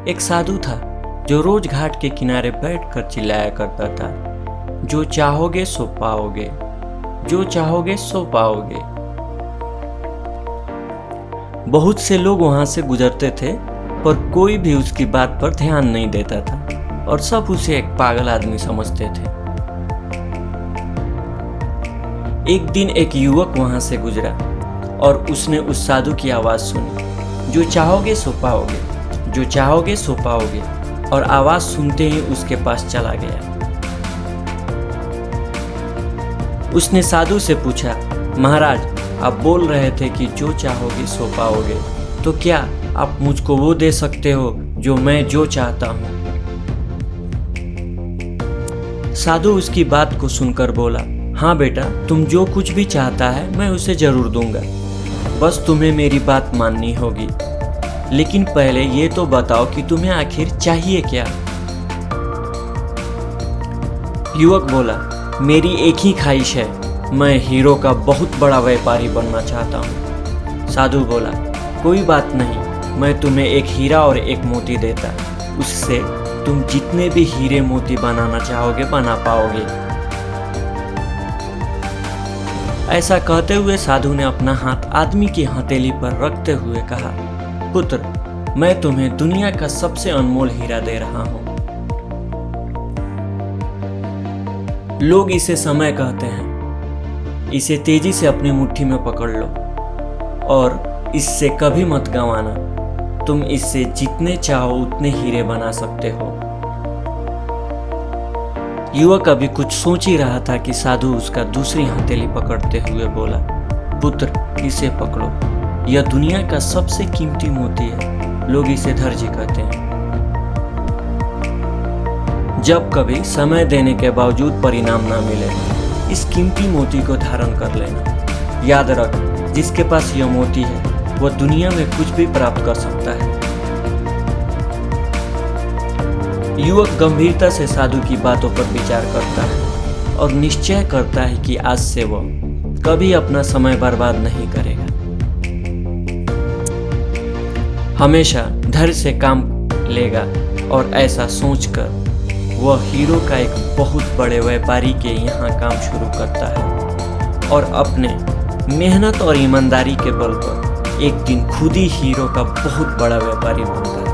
एक साधु था जो रोज घाट के किनारे बैठकर चिल्लाया करता था, जो चाहोगे सो पाओगे, जो चाहोगे सो पाओगे। बहुत से लोग वहां से गुजरते थे पर कोई भी उसकी बात पर ध्यान नहीं देता था और सब उसे एक पागल आदमी समझते थे। एक दिन एक युवक वहां से गुजरा और उसने उस साधु की आवाज सुनी, जो चाहोगे सो पाओगे, जो चाहोगे सो पाओगे, और आवाज सुनते ही उसके पास चला गया। उसने साधु से पूछा, महाराज आप बोल रहे थे कि जो चाहोगे सो पाओगे, तो क्या आप मुझको वो दे सकते हो जो मैं जो चाहता हूं? साधु उसकी बात को सुनकर बोला, हाँ बेटा, तुम जो कुछ भी चाहता है मैं उसे जरूर दूंगा, बस तुम्हें मेरी बात माननी होगी। लेकिन पहले ये तो बताओ कि तुम्हें आखिर चाहिए क्या? युवक बोला, मेरी एक ही ख्वाहिश है, मैं हीरो का बहुत बड़ा व्यापारी बनना चाहता हूँ। साधु बोला, कोई बात नहीं, मैं तुम्हें एक हीरा और एक मोती देता, उससे तुम जितने भी हीरे मोती बनाना चाहोगे बना पाओगे। ऐसा कहते हुए साधु ने अपना हाथ आदमी की हथेली पर रखते हुए कहा, पुत्र, मैं तुम्हें दुनिया का सबसे अनमोल हीरा दे रहा हूं। लोग इसे समय कहते हैं, इसे तेजी से अपनी मुट्ठी में पकड़ लो और इससे कभी मत गंवाना, तुम इससे जितने चाहो उतने हीरे बना सकते हो। युवक अभी कुछ सोच ही रहा था कि साधु उसका दूसरी हथेली पकड़ते हुए बोला, पुत्र, इसे पकड़ो, यह दुनिया का सबसे कीमती मोती है, लोग इसे धैर्य कहते हैं। जब कभी समय देने के बावजूद परिणाम ना मिले, इस कीमती मोती को धारण कर लेना। याद रख, जिसके पास यह मोती है वह दुनिया में कुछ भी प्राप्त कर सकता है। युवक गंभीरता से साधु की बातों पर विचार करता है और निश्चय करता है कि आज से वह कभी अपना समय बर्बाद नहीं करेगा। हमेशा धैर्य से काम लेगा और ऐसा सोचकर वह हीरो का एक बहुत बड़े व्यापारी के यहाँ काम शुरू करता है और अपने मेहनत और ईमानदारी के बल पर एक दिन खुद ही हीरो का बहुत बड़ा व्यापारी बनता है।